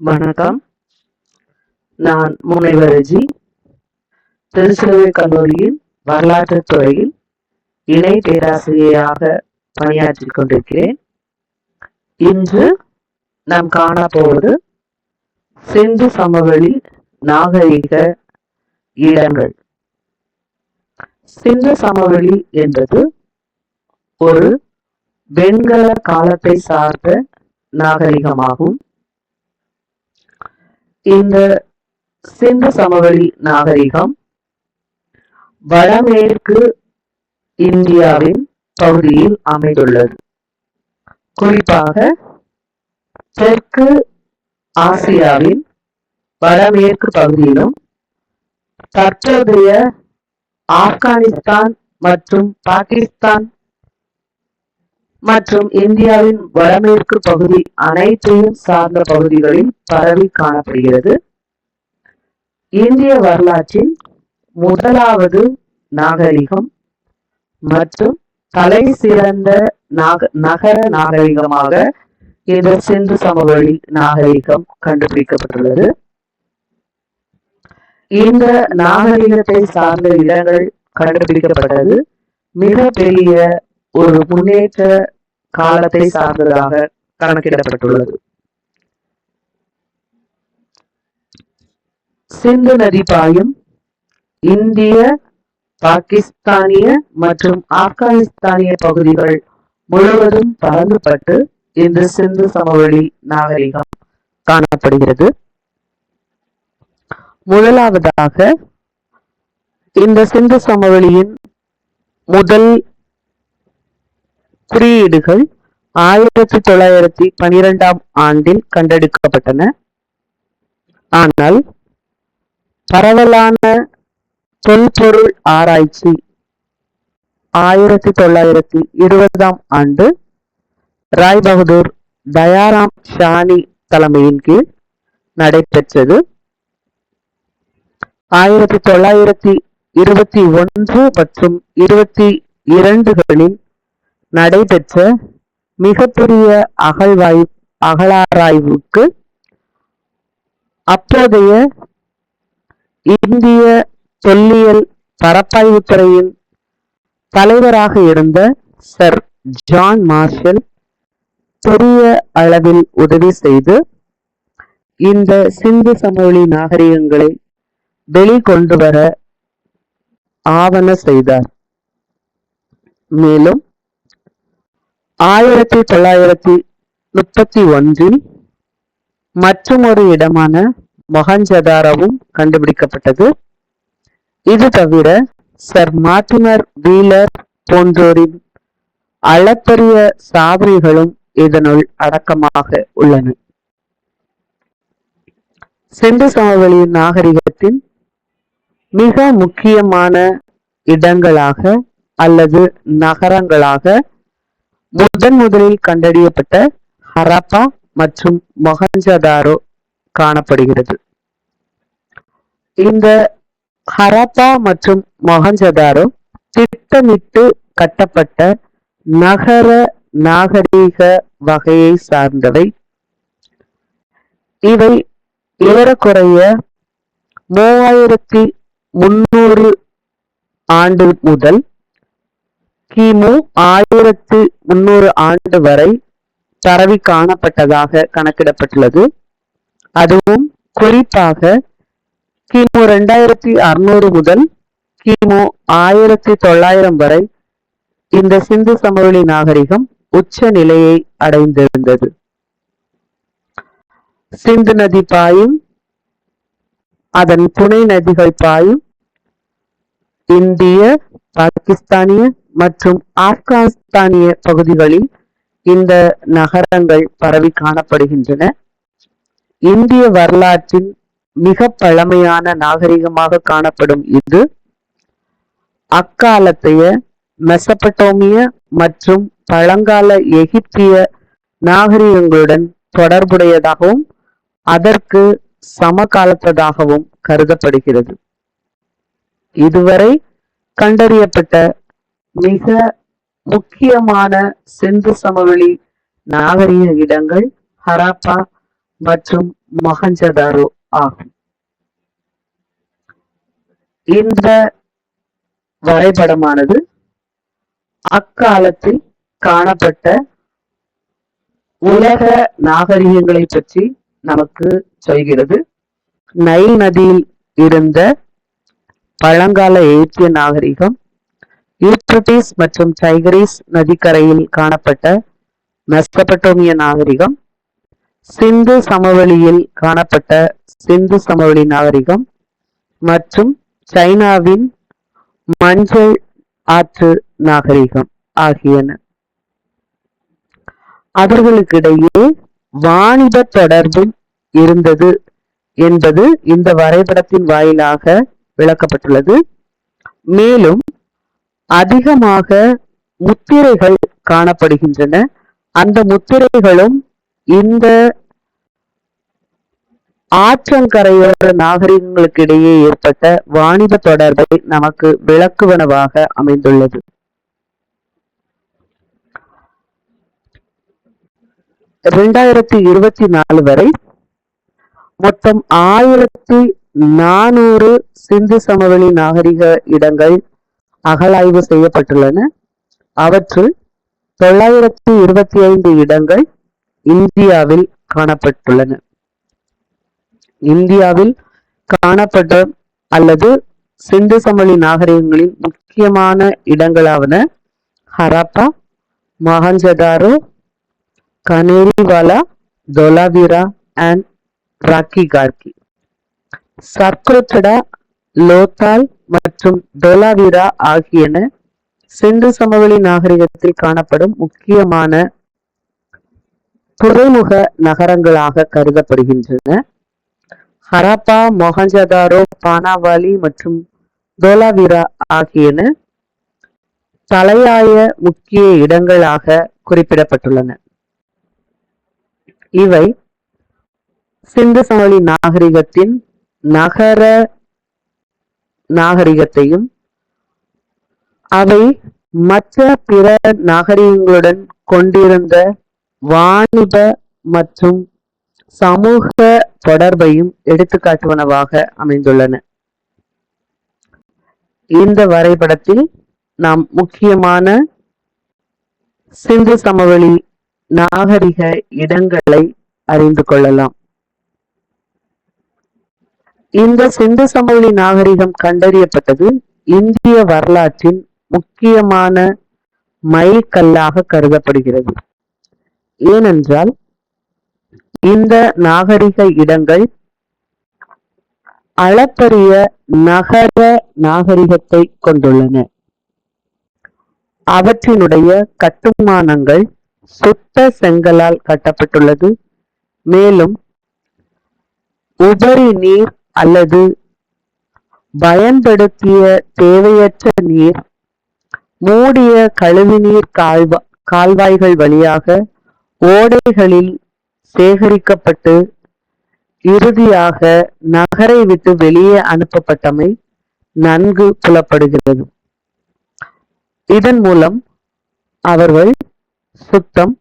வணக்கம். நான் முனைவர் ஜி. திருச்சிலுவை கல்லூரியின் வரலாற்றுத் துறையில் இணை பேராசிரியராக பணியாற்றிக் கொண்டிருக்கிறேன். இன்று நாம் காணப்போவது சிந்து சமவெளி நாகரிக இடங்கள். சிந்து சமவெளி என்பது ஒரு வெண்கல காலத்தை சார்ந்த நாகரிகமாகும். இந்த சிந்து சமவெளி நாகரிகம் வடமேற்கு இந்தியாவின் பகுதியில் அமைந்துள்ளது. குறிப்பாக தெற்கு ஆசியாவின் வடமேற்கு பகுதியிலும் தற்போதைய ஆப்கானிஸ்தான் மற்றும் பாகிஸ்தான் மற்றும் இந்தியாவின் வடமேற்கு பகுதி அனைத்தையும் சார்ந்த பகுதிகளில் பரவி காணப்படுகிறது. இந்திய வரலாற்றில் முதலாவது நாகரிகம் மற்றும் தலை சிறந்த நகர நாகரிகமாக இந்த சிந்து சமவெளி நாகரிகம் கண்டுபிடிக்கப்பட்டுள்ளது. இந்த நாகரிகத்தை சார்ந்த இடங்கள் கண்டுபிடிக்கப்பட்டது மிக பெரிய ஒரு முன்னேற்ற காலத்தை சார்ந்ததாக கணக்கிடப்பட்டுள்ளது. சிந்து நதி பாயும் இந்திய, பாகிஸ்தானிய மற்றும் ஆப்கானிஸ்தானிய பகுதிகள் முழுவதும் பரந்துபட்டு இந்த சிந்து சமவெளி நாகரிகம் காணப்படுகிறது. முதலாவதாக இந்த சிந்து சமவெளியின் முதல் குறியீடுகள் 1912 ஆண்டில் கண்டெடுக்கப்பட்டன. ஆனால் பரவலான தொல்பொருள் ஆராய்ச்சி 1920 ஆண்டு ராய் பகதூர் தயாராம் ஷானி தலைமையின் கீழ் நடைபெற்றது. 1921 மற்றும் 22களில் நடைபெற்ற மிகப்பெரிய அகழாராய்வுக்கு அப்போதைய இந்திய தொல்லியல் பரப்பாய்வுத்துறையின் தலைவராக இருந்த சர் ஜான் மார்ஷல் பெரிய அளவில் உதவி செய்து இந்த சிந்து சமவெளி நாகரிகங்களை வெளிக்கொண்டு வர ஆவண செய்தார். மேலும் 1931 மற்றொரு இடமான மொஹஞ்சதாரோவும் கண்டுபிடிக்கப்பட்டது. இது தவிர சர் மார்டினர் வீலர் போன்றோரின் அளப்பரிய சாதனைகளும் இதனுள் அடக்கமாக உள்ளன. சிந்து சமவெளி நாகரிகத்தின் மிக முக்கியமான இடங்களாக அல்லது நகரங்களாக முதலில் கண்டறியப்பட்ட ஹரப்பா மற்றும் மொஹஞ்சதாரோ காணப்படுகிறது. இந்த ஹரப்பா மற்றும் மொஹஞ்சதாரோ திட்டமிட்டு கட்டப்பட்ட நகர நாகரிக வகையை சார்ந்தவை. இவை ஏறக்குறைய 3300 ஆண்டு முதல் கிமு 1300 ஆண்டு வரை பரவி காணப்பட்டதாக கணக்கிடப்பட்டுள்ளது. அதுவும் குறிப்பாக கிமு 2600 முதல் கிமு 1900 வரை இந்த சிந்து சமவெளி நாகரிகம் உச்ச நிலையை அடைந்திருந்தது. சிந்து நதி பாயும், அதன் துணை நதிகள் பாயும் இந்திய, பாகிஸ்தானிய மற்றும் ஆப்கானிஸ்தானிய பகுதிகளில் இந்த நகரங்கள் பரவி காணப்படுகின்றன. இந்திய வரலாற்றின் மிக பழமையான நாகரிகமாக காணப்படும் இது அக்காலத்தைய மெசபடோமிய மற்றும் பழங்கால எகிப்திய நாகரிகங்களுடன் தொடர்புடையதாகவும் அதற்கு சமகாலத்ததாகவும் கருதப்படுகிறது. இதுவரை கண்டறியப்பட்ட மிக முக்கியமான சிந்து சமவெளி நாகரிக இடங்கள் ஹரப்பா மற்றும் மொஹஞ்சதாரோ ஆகும். இந்த வரைபடமானது அக்காலத்தில் காணப்பட்ட உலக நாகரிகங்களை பற்றி நமக்கு சொல்கிறது. நைல் நதியில் இருந்த பழங்கால எகிப்திய நாகரிகம், யூப்ரட்டிஸ் மற்றும் டைகிரிஸ் நதிக்கரையில் காணப்பட்ட மெசபடோமிய நாகரிகம், சிந்து சமவெளியில் காணப்பட்ட சிந்து சமவெளி நாகரிகம் மற்றும் சைனாவின் மஞ்சள் ஆற்று நாகரிகம் ஆகியன. அவர்களுக்கிடையே வாணிப தொடர்பும் இருந்தது என்பது இந்த வரைபடத்தின் வாயிலாக விளக்கப்பட்டுள்ளது. மேலும் அதிகமாக முத்திரைகள் காணப்படுகின்றன. அந்த முத்திரைகளும் இந்த ஆற்றங்கரையோர நாகரிகங்களுக்கு இடையே ஏற்பட்ட வாணிப தொடர்பை நமக்கு விளக்குவனவாக அமைந்துள்ளது. 2024 வரை மொத்தம் 1400 சிந்து சமவெளி நாகரிக இடங்கள் அகழாய்வு செய்யப்பட்டுள்ளன. அவற்றுள் 925 இடங்கள் இந்தியாவில் காணப்பட்டுள்ளன. இந்தியாவில் காணப்பட்ட அல்லது சிந்து சமவெளி நாகரிகங்களின் முக்கியமான இடங்களாவன ஹரப்பா, மொஹஞ்சதாரோ, கனேரிவாலா, தோலாவிரா அண்ட் ராக்கிகார்கி. சர்க்ரோட்டடா, லோத்தால் மற்றும் தோலாவிரா ஆகியன சிந்து சமவெளி நாகரிகத்தில் காணப்படும் முக்கியமான துறைமுக நகரங்களாக கருதப்படுகின்றன. ஹரப்பா, மொஹஞ்சதாரோ, பானாவாலி மற்றும் தோலாவிரா ஆகியன தலையாய முக்கிய இடங்களாக குறிப்பிடப்பட்டுள்ளன. இவை சிந்து சமவெளி நாகரிகத்தின் நகர நாகரிகத்தையும் அவை மற்ற பிற நாகரிகங்களுடன் கொண்டிருந்த வாணிப மற்றும் சமூக தொடர்பையும் எடுத்துக்காட்டுவனவாக அமைந்துள்ளன. இந்த வரைபடத்தில் நாம் முக்கியமான சிந்து சமவெளி நாகரிக இடங்களை அறிந்து கொள்ளலாம். இந்த சிந்து சமவெளி நாகரிகம் கண்டறியப்பட்டது இந்திய வரலாற்றின் முக்கியமான மைல்கல்லாக கருதப்படுகிறது. ஏனென்றால் இந்த நாகரிக இடங்கள் அளப்பரிய நகர நாகரிகத்தை கொண்டுள்ளன. அவற்றினுடைய கட்டுமானங்கள் சுட்ட செங்கலால் கட்டப்பட்டுள்ளது. மேலும் உபரி நீர் அல்லது பயன்படுத்திய தேவையற்ற நீர் மூடிய கழிவுநீர் கால்வாய்கள் வழியாக ஓடைகளில் சேகரிக்கப்பட்டு இறுதியாக நகரை விட்டு வெளியே அனுப்பப்பட்டமை நன்கு புலப்படுகிறது. இதன் மூலம் அவர்கள் சுத்தம்,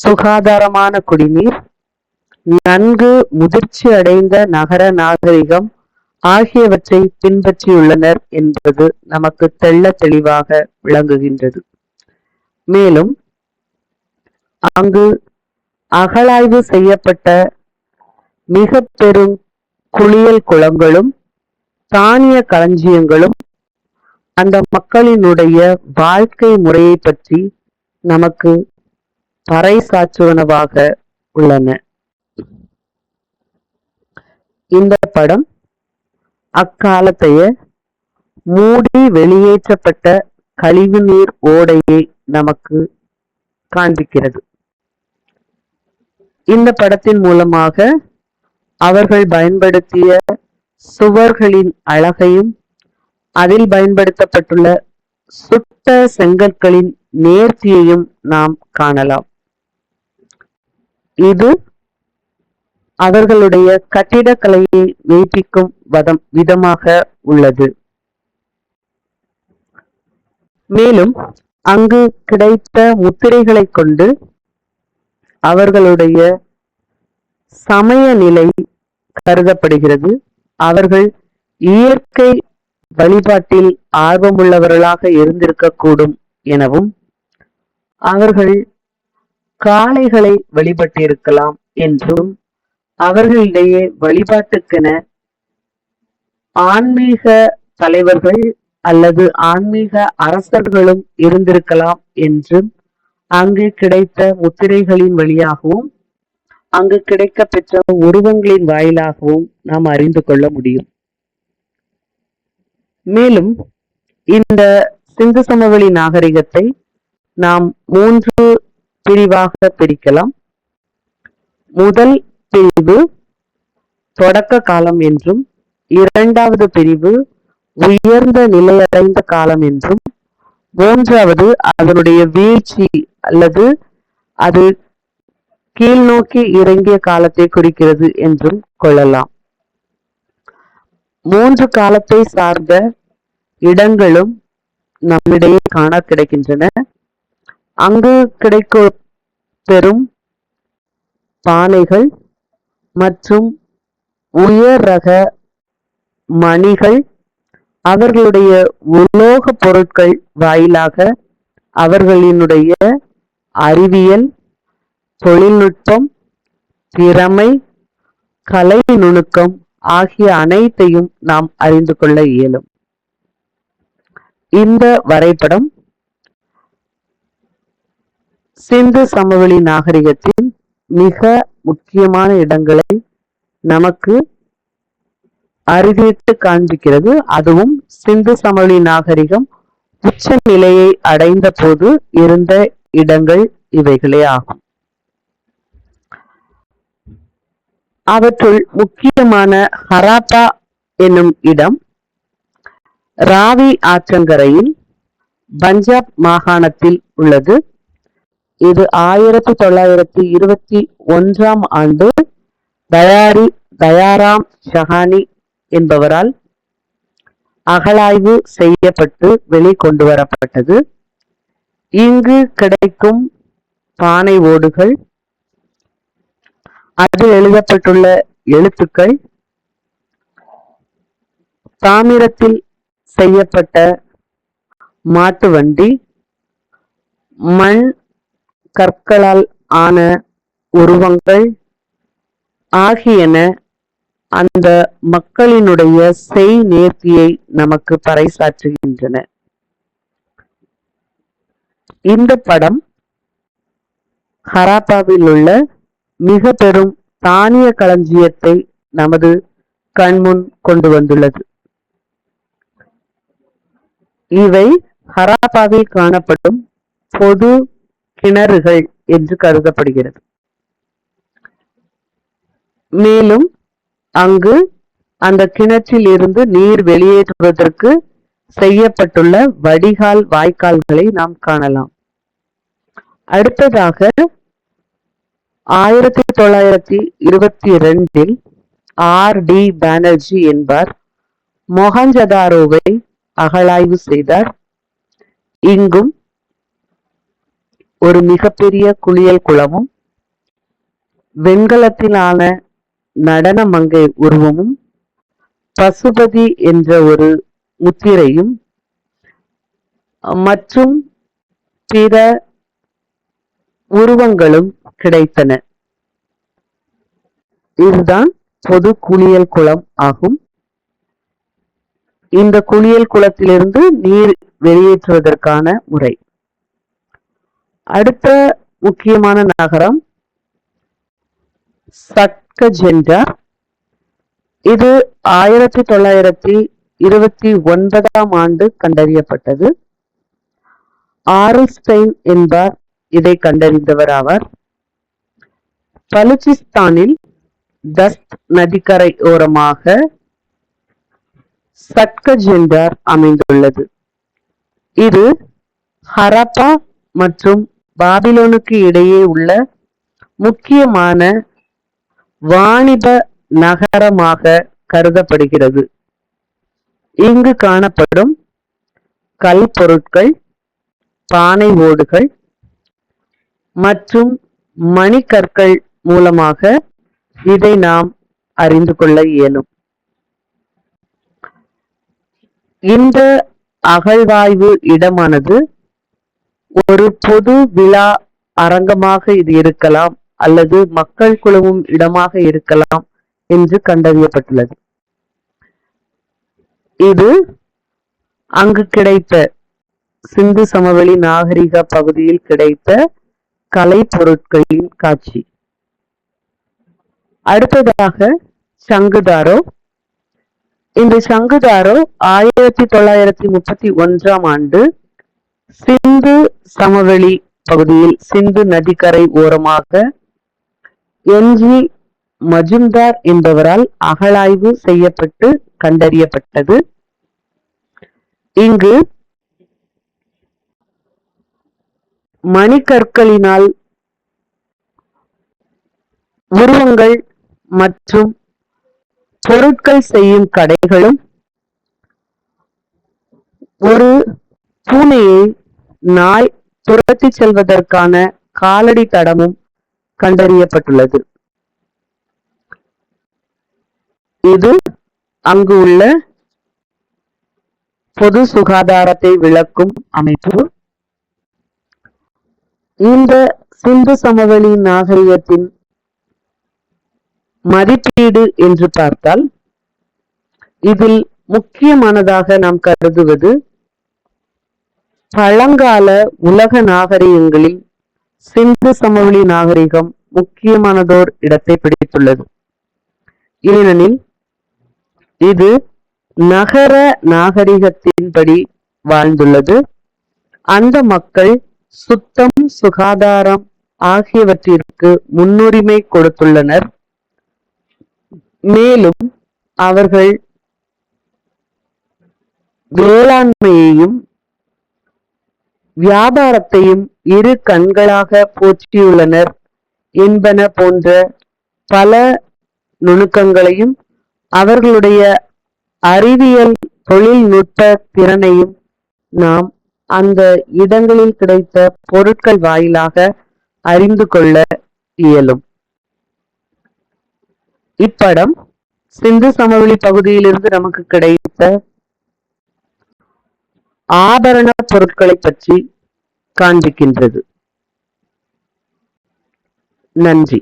சுகாதாரமான குடிநீர், நன்கு முதிர்ச்சி அடைந்த நகர நாகரிகம் ஆகியவற்றை பின்பற்றியுள்ளனர் என்பது நமக்கு தெள்ள தெளிவாக விளங்குகின்றது. மேலும் அங்கு அகழாய்வு செய்யப்பட்ட மிக பெரும் குளியல் குளங்களும் தானிய களஞ்சியங்களும் அந்த மக்களினுடைய வாழ்க்கை முறையை பற்றி நமக்கு பறைசாற்றுவனவாக உள்ளன. இந்த படம் அக்காலத்தைய மூடி வெளியேற்றப்பட்ட கழிவுநீர் ஓடையை நமக்கு காண்பிக்கிறது. இந்த படத்தின் மூலமாக அவர்கள் பயன்படுத்திய சுவர்களின் அழகையும் அதில் பயன்படுத்தப்பட்டுள்ள சுட்ட செங்கற்களின் நேர்த்தியையும் நாம் காணலாம். இது அவர்களுடைய கட்டிடக்கலையை மெய்ப்பிக்கும் விதமாக உள்ளது. மேலும் அங்கு கிடைத்த முத்திரைகளை கொண்டு அவர்களுடைய சமய நிலை கருதப்படுகிறது. அவர்கள் இயற்கை வழிபாட்டில் ஆர்வமுள்ளவர்களாக இருந்திருக்கக்கூடும் எனவும், அவர்கள் காளைகளை வழிபட்டிருக்கலாம் என்றும், அவர்களிடையே வழிபாட்டுக்கென ஆன்மீக தலைவர்கள் அல்லது ஆன்மீக அரசர்களும் இருந்திருக்கலாம் என்றும் அங்கு கிடைத்த முத்திரைகளின் வழியாகவும் அங்கு கிடைக்க பெற்ற உருவங்களின் வாயிலாகவும் நாம் அறிந்து கொள்ள முடியும். மேலும் இந்த சிந்து சமவெளி நாகரிகத்தை நாம் 3 பிரிவாக பிரிக்கலாம். முதல் பிரிவு தொடக்க காலம் என்றும், 2வது பிரிவு உயர்ந்த நிலையடைந்த காலம் என்றும், 3வது அதனுடைய வீழ்ச்சி அல்லது அது கீழ் நோக்கி இறங்கிய காலத்தை குறிக்கிறது என்றும் கொள்ளலாம். 3 காலத்தை சார்ந்த இடங்களும் நம்மிடையே காண கிடைக்கின்றன. அங்கு கிடைக்க பெறும் பானைகள் மற்றும் உயர் ரக மணிகள் அவர்களுடைய உலோக பொருட்கள் வாயிலாக அவர்களினுடைய அறிவியல், தொழில்நுட்பம், திறமை, கலை நுணுக்கம் ஆகிய அனைத்தையும் நாம் அறிந்து கொள்ள இயலும். இந்த வரைபடம் சிந்து சமவெளி நாகரிகத்தின் மிக முக்கியமான இடங்களை நமக்கு அறிவித்து காண்பிக்கிறது. அதுவும் சிந்து சமவெளி நாகரிகம் உச்ச நிலையை அடைந்த போது இருந்த இடங்கள் இவைகளே ஆகும். அவற்றுள் முக்கியமான ஹராப்பா என்னும் இடம் ராவி ஆற்றங்கரையில் பஞ்சாப் மாகாணத்தில் உள்ளது. இது 1921ஆம் ஆண்டு தயாராம் ஷஹானி என்பவரால் அகழாய்வு செய்யப்பட்டு வெளிக்கொண்டு வரப்பட்டது. இங்கு கிடைக்கும் பானை ஓடுகள், அதில் எழுதப்பட்டுள்ள எழுத்துக்கள், தாமிரத்தில் செய்யப்பட்ட மாட்டு வண்டி, மண் கற்களால் ஆன உருவங்கள் ஆகியன அந்த மக்களினுடைய செய் நேர்த்தியை நமக்கு பறைசாற்றுகின்றன. இந்த படம் ஹராப்பாவில் உள்ள மிக பெரும் தானிய களஞ்சியத்தை நமது கண்முன் கொண்டு வந்துள்ளது. இவை ஹராப்பாவில் காணப்படும் பொது கிணறுகள் என்று கருதப்படுகிறது. மேலும் அங்கு அந்த கிணற்றில் இருந்து நீர் வெளியேற்றுவதற்கு செய்யப்பட்டுள்ள வடிகால் வாய்க்கால்களை நாம் காணலாம். அடுத்ததாக 1922இல் R.D. பானர்ஜி என்பார் மொஹஞ்சதாரோவை அகழாய்வு செய்தார். இங்கும் ஒரு மிகப்பெரிய குளியல் குளமும், வெண்கலத்திலான நடன மங்கை உருவமும், பசுபதி என்ற ஒரு முத்திரையும் மற்றும் பிற உருவங்களும் கிடைத்தன. இதுதான் பொது குளியல் குளம் ஆகும். இந்த குளியல் குளத்திலிருந்து நீர் வெளியேற்றுவதற்கான முறை. அடுத்த முக்கியமான நகரம் சட்கஜெண்டா. இது 1929ஆம் ஆண்டு கண்டறியப்பட்டது. ஆர்ல்ஸ்டைன் என்பார் இதை கண்டறிந்தவர் ஆவார். பலுச்சிஸ்தானில் தஸ்த் நதிக்கரை ஓரமாக சட்கஜெண்டார் அமைந்துள்ளது. இது ஹரப்பா மற்றும் பாபிலோனுக்கு இடையே உள்ள முக்கியமான வாணிப நகரமாக கருதப்படுகிறது. இங்கு காணப்படும் கல் பொருட்கள், பானை ஓடுகள் மற்றும் மணிக்கற்கள் மூலமாக இதை நாம் அறிந்து கொள்ள இயலும். இந்த அகழ்வாய்வு இடமானது ஒரு பொது விழா அரங்கமாக இது இருக்கலாம் அல்லது மக்கள் குழுவும் இடமாக இருக்கலாம் என்று கண்டறியப்பட்டுள்ளது. இது அங்கு கிடைத்த சிந்து சமவெளி நாகரிக பகுதியில் கிடைத்த கலை பொருட்களின் காட்சி. அடுத்ததாக சங்குதாரோ. இந்த சங்குதாரோ 1931ஆம் ஆண்டு சிந்து சமவெளி பகுதியில் சிந்து நதிக்கரை ஓரமாக என்ஜி மஜும்தார் என்பவரால் அகழாய்வு செய்யப்பட்டு கண்டறியப்பட்டது. இங்கு மணிக்கற்களினால் உருவங்கள் மற்றும் பொருட்கள் செய்யும் கடைகளும் ஒரு பூனையை நாய் துரத்தி செல்வதற்கான காலடி தடமும் கண்டறியப்பட்டுள்ளது. இது அங்கு உள்ள பொது சுகாதாரத்தை விளக்கும் அமைப்பு. இந்த சிந்து சமவெளி நாகரிகத்தின் மதிப்பீடு என்று பார்த்தால் இதில் முக்கியமானதாக நாம் கருதுவது பழங்கால உலக நாகரிகங்களில் சிந்து சமவெளி நாகரிகம் முக்கியமானதோர் இடத்தை பிடித்துள்ளது. ஏனெனில் இது நகர நாகரிகத்தின்படி வாழ்ந்துள்ளது. அந்த மக்கள் சுத்தம், சுகாதாரம் ஆகியவற்றிற்கு முன்னுரிமை கொடுத்துள்ளனர். மேலும் அவர்கள் வேளாண்மையையும் வியாபாரத்தையும் இரு கண்களாக போற்றியுள்ளனர் என்பன போன்ற பல நுணுக்கங்களையும் அவர்களுடைய அறிவியல் தொழில்நுட்ப திறனையும் நாம் அந்த இடங்களில் கிடைத்த பொருட்கள் வாயிலாக அறிந்து கொள்ள இயலும். இப்படம் சிந்து சமவெளி பகுதியிலிருந்து நமக்கு கிடைத்த ஆபரண பொருட்களை பற்றி காண்பிக்கின்றது. நன்றி.